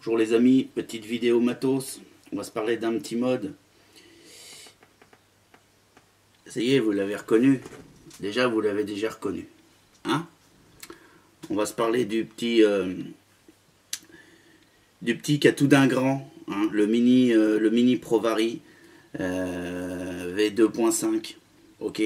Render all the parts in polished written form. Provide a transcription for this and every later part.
Bonjour les amis, petite vidéo matos. On va se parler d'un petit mode. Ça y est, vous l'avez reconnu. Déjà, vous l'avez déjà reconnu. Hein? On va se parler du petit qui a tout d'un grand. Hein, le mini Provari V2.5. Ok.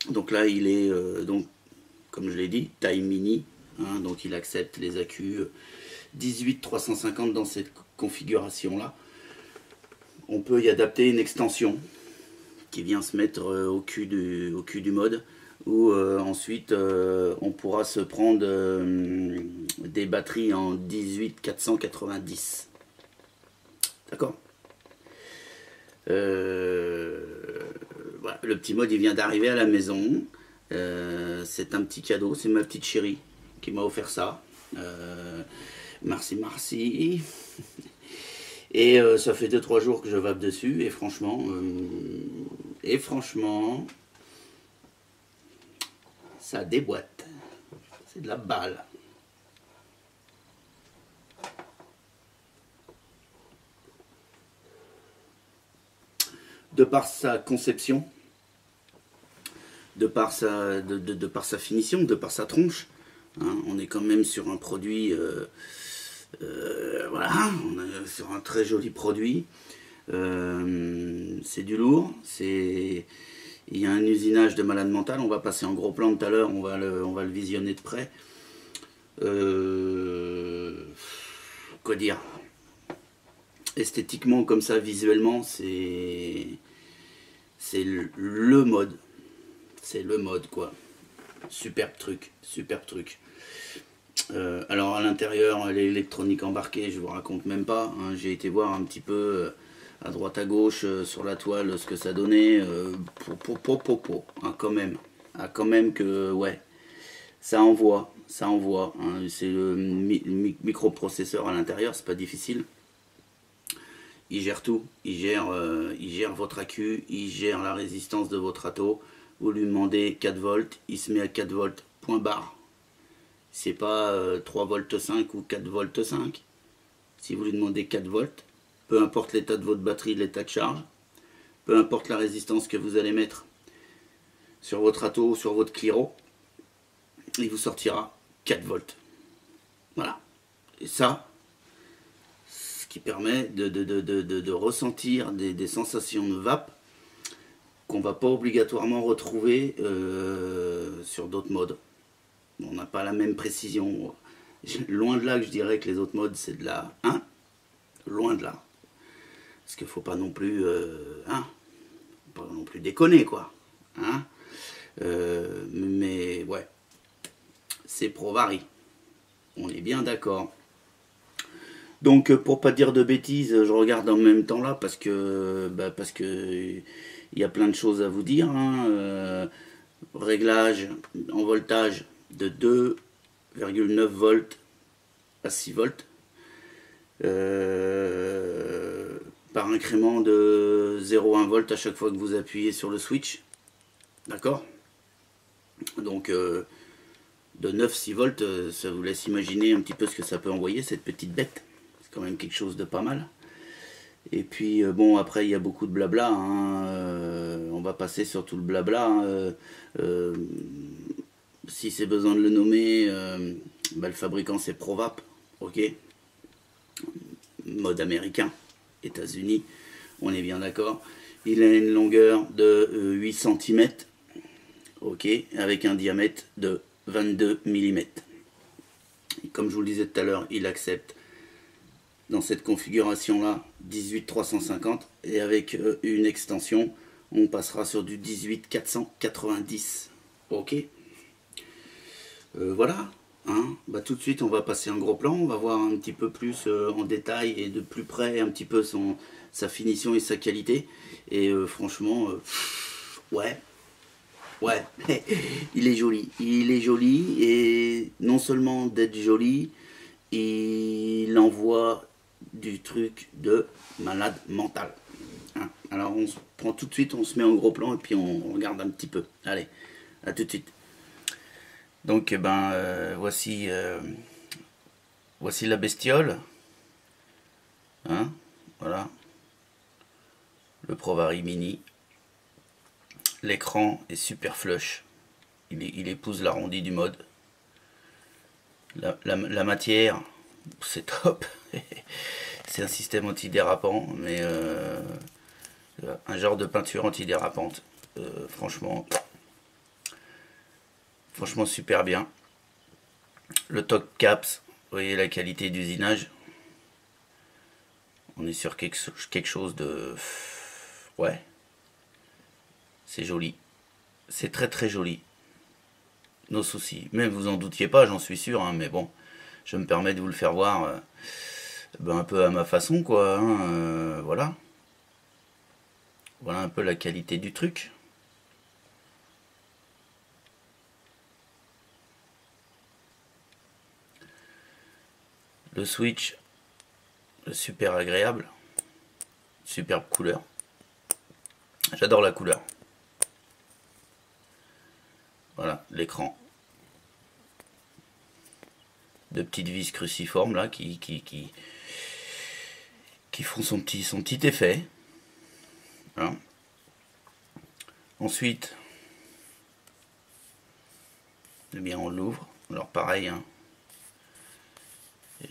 Donc là, il est donc, comme je l'ai dit, taille mini. Hein, donc il accepte les accus 18-350 dans cette configuration là. On peut y adapter une extension qui vient se mettre au cul du mode, ou ensuite on pourra se prendre des batteries en 18-490. D'accord. Voilà, le petit mode il vient d'arriver à la maison. C'est un petit cadeau, c'est ma petite chérie qui m'a offert ça. Merci. Et ça fait 2-3 jours que je vape dessus et franchement ça déboîte. C'est de la balle. De par sa conception, de par sa finition, de par sa tronche, hein, on est quand même sur un produit, voilà, on est sur un très joli produit. C'est du lourd, il y a un usinage de malade mental. On va passer en gros plan tout à l'heure, on va le visionner de près. Quoi dire, esthétiquement comme ça, visuellement, c'est le mode. C'est le mode quoi. Superbe truc. Alors à l'intérieur, l'électronique embarquée, je vous raconte même pas. Hein, j'ai été voir un petit peu à droite à gauche sur la toile ce que ça donnait. Hein, quand même. Ah, quand même que ouais. Ça envoie. Hein, c'est le microprocesseur à l'intérieur, c'est pas difficile. Il gère tout. Il gère votre accu, il gère la résistance de votre atto. Vous lui demandez 4 volts, il se met à 4 volts, point barre. C'est pas 3 volts 5 ou 4 volts 5. Si vous lui demandez 4 volts, peu importe l'état de votre batterie, l'état de charge, peu importe la résistance que vous allez mettre sur votre atto ou sur votre Cliro, il vous sortira 4 volts. Voilà. Et ça, ce qui permet de ressentir des sensations de vape qu'on va pas obligatoirement retrouver sur d'autres modes. On n'a pas la même précision. Loin de là que je dirais que les autres modes c'est de la 1. Loin de là. Parce qu'il faut pas non plus pas non plus déconner quoi. Hein, mais ouais. C'est Provari. On est bien d'accord. Donc pour pas dire de bêtises, je regarde en même temps là parce que il y a plein de choses à vous dire. Hein. Réglage en voltage de 2,9 volts à 6 volts par incrément de 0,1 volt à chaque fois que vous appuyez sur le switch. D'accord. Donc de 9-6 volts, ça vous laisse imaginer un petit peu ce que ça peut envoyer cette petite bête. C'est quand même quelque chose de pas mal. Et puis bon, après il y a beaucoup de blabla, hein. On va passer sur tout le blabla, hein. Si c'est besoin de le nommer, le fabricant c'est Provap, ok, mode américain, États-Unis, on est bien d'accord. Il a une longueur de 8 cm, ok, avec un diamètre de 22 mm. Et comme je vous le disais tout à l'heure, il accepte dans cette configuration là 18-350 et avec une extension on passera sur du 18-490. Ok. Voilà. Hein. Tout de suite on va passer un gros plan, on va voir un petit peu plus en détail et de plus près un petit peu sa finition et sa qualité. Et franchement ouais il est joli et non seulement d'être joli, il envoie du truc de malade mental. Hein. Alors on se prend tout de suite, on se met en gros plan et puis on regarde un petit peu. Allez, à tout de suite. Donc voici la bestiole. Hein, voilà. Le ProVario Mini. L'écran est super flush. Il épouse l'arrondi du mode. La matière, c'est top. C'est un système antidérapant, mais un genre de peinture antidérapante. Franchement super bien. Le Torque Caps, vous voyez la qualité d'usinage. On est sur quelque chose de... Ouais. C'est joli. C'est très très joli. Nos soucis. Mais vous en doutiez pas, j'en suis sûr, hein, mais bon, je me permets de vous le faire voir un peu à ma façon, quoi. Hein, voilà. Voilà un peu la qualité du truc. Le switch, super agréable. Superbe couleur. J'adore la couleur. Voilà, l'écran. De petites vis cruciformes là qui font son petit effet. Voilà. Ensuite, eh bien on l'ouvre. Alors pareil, hein,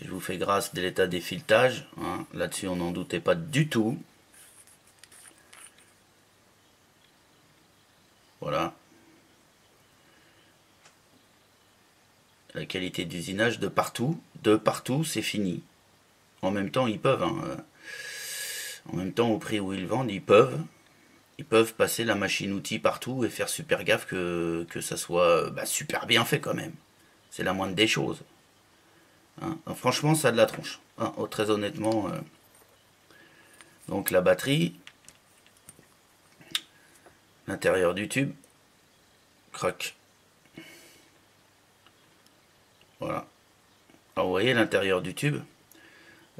je vous fais grâce de l'état des filetage. Hein. Là-dessus, on n'en doutait pas du tout. Voilà. La qualité d'usinage de partout, c'est fini. En même temps, ils peuvent. Hein, en même temps, au prix où ils vendent, ils peuvent passer la machine-outil partout et faire super gaffe que ça soit super bien fait quand même. C'est la moindre des choses. Hein. Franchement, ça a de la tronche. Hein, très honnêtement. Donc la batterie, l'intérieur du tube, crac. Voilà. Alors vous voyez l'intérieur du tube,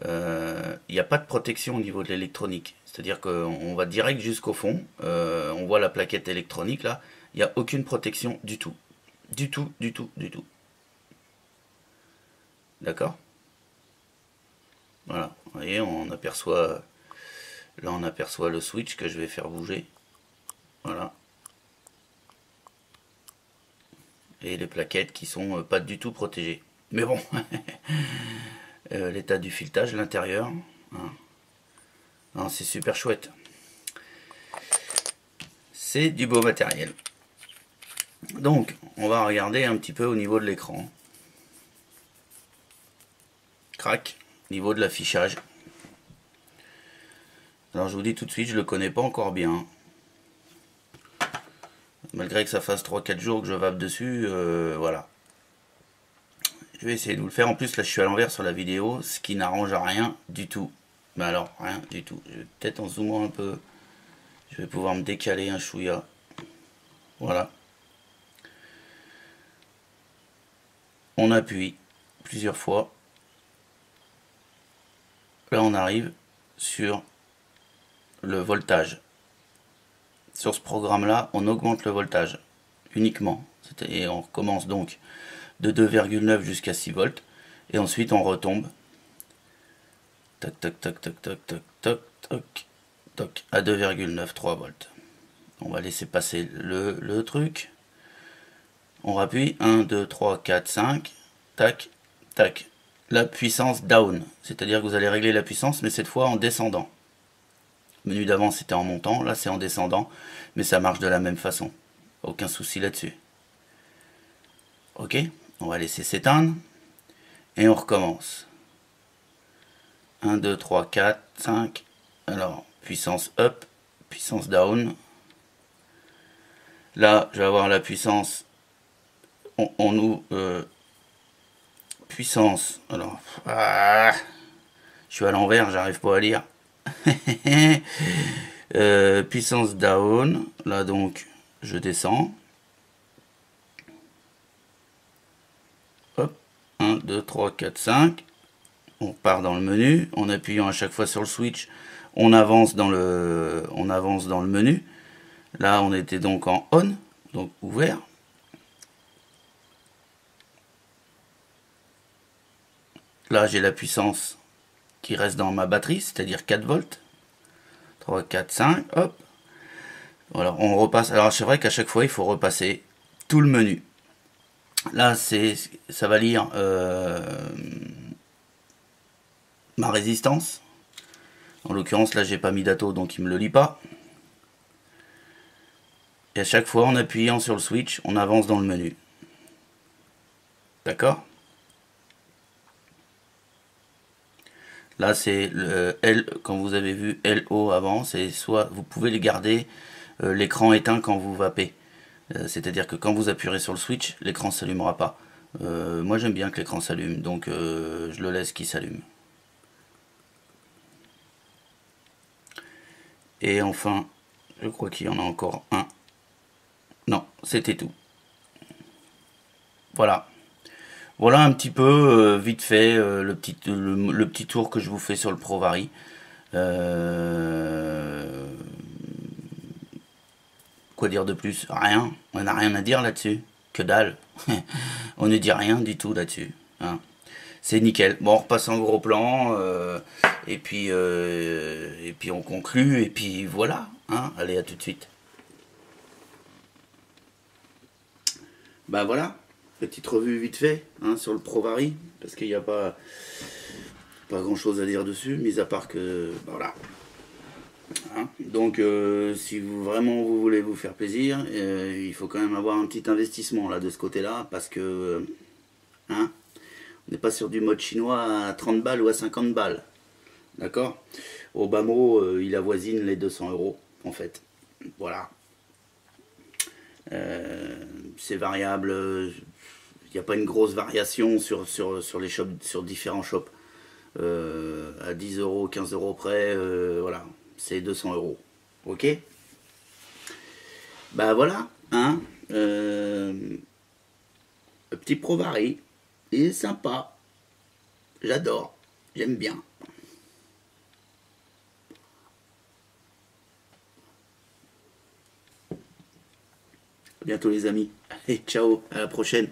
il n'y a pas de protection au niveau de l'électronique. C'est-à-dire qu'on va direct jusqu'au fond, on voit la plaquette électronique là, il n'y a aucune protection du tout. Du tout. D'accord? Voilà, vous voyez, on aperçoit, là on aperçoit le switch que je vais faire bouger. Voilà. Et les plaquettes qui sont pas du tout protégées. Mais bon, l'état du filetage, l'intérieur, hein. C'est super chouette. C'est du beau matériel. Donc, on va regarder un petit peu au niveau de l'écran. Crac, niveau de l'affichage. Alors je vous dis tout de suite, je le connais pas encore bien. Malgré que ça fasse 3-4 jours que je vape dessus, voilà. Je vais essayer de vous le faire. En plus, là, je suis à l'envers sur la vidéo, ce qui n'arrange rien du tout. Mais alors, rien du tout. Peut-être en zoomant un peu, je vais pouvoir me décaler un chouïa. Voilà. On appuie plusieurs fois. Là, on arrive sur le voltage. Sur ce programme-là, on augmente le voltage uniquement. Et on recommence donc de 2,9 jusqu'à 6 volts. Et ensuite, on retombe. Tac, tac, tac, tac, tac, tac, tac, tac, tac, à 2,93 volts. On va laisser passer le truc. On rappuie. 1, 2, 3, 4, 5. Tac, tac. La puissance down. C'est-à-dire que vous allez régler la puissance, mais cette fois en descendant. Le menu d'avant, c'était en montant. Là, c'est en descendant. Mais ça marche de la même façon. Aucun souci là-dessus. Ok, on va laisser s'éteindre. Et on recommence. 1, 2, 3, 4, 5. Alors, puissance up, puissance down. Là, je vais avoir la puissance. On nous... puissance. Alors, je suis à l'envers, j'arrive pas à lire. Puissance down. Là, donc, je descends. Hop, 1, 2, 3, 4, 5. On part dans le menu. En appuyant à chaque fois sur le switch, on avance dans le menu. Là, on était donc en on, donc ouvert. Là, j'ai la puissance qui reste dans ma batterie, c'est-à-dire 4 volts. 3, 4, 5, hop. Voilà, on repasse. Alors c'est vrai qu'à chaque fois, il faut repasser tout le menu. Là, ça va lire ma résistance. En l'occurrence, là, j'ai pas mis d'atto, donc il me le lit pas. Et à chaque fois, en appuyant sur le switch, on avance dans le menu. D'accord? Là, c'est le L, quand vous avez vu LO avant, c'est soit vous pouvez les garder l'écran éteint quand vous vapez. C'est-à-dire que quand vous appuierez sur le switch, l'écran s'allumera pas. Moi, j'aime bien que l'écran s'allume, donc je le laisse qu'il s'allume. Et enfin, je crois qu'il y en a encore un. Non, c'était tout. Voilà. Voilà un petit peu, vite fait, le petit tour que je vous fais sur le ProVaри. Quoi dire de plus? Rien. On n'a rien à dire là-dessus. Que dalle. On ne dit rien du tout là-dessus. Hein. C'est nickel. Bon, on repasse en gros plan. Et puis on conclut. Et puis voilà. Hein. Allez, à tout de suite. Bah voilà. Petite revue vite fait hein, sur le ProVaри. Parce qu'il n'y a pas grand chose à dire dessus. Mis à part que. Bah, voilà. Hein, donc si vraiment vous voulez vous faire plaisir, il faut quand même avoir un petit investissement là de ce côté-là parce que hein, on n'est pas sur du mode chinois à 30 balles ou à 50 balles. D'accord. Au bas mot, il avoisine les 200 euros en fait. Voilà. C'est variable. Il n'y a pas une grosse variation sur les shops, sur différents shops. À 10 euros, 15 euros près, voilà. C'est 200 euros. Ok. Bah voilà, hein. Le petit ProVari, il est sympa. J'adore. J'aime bien. À bientôt les amis. Allez, ciao, à la prochaine.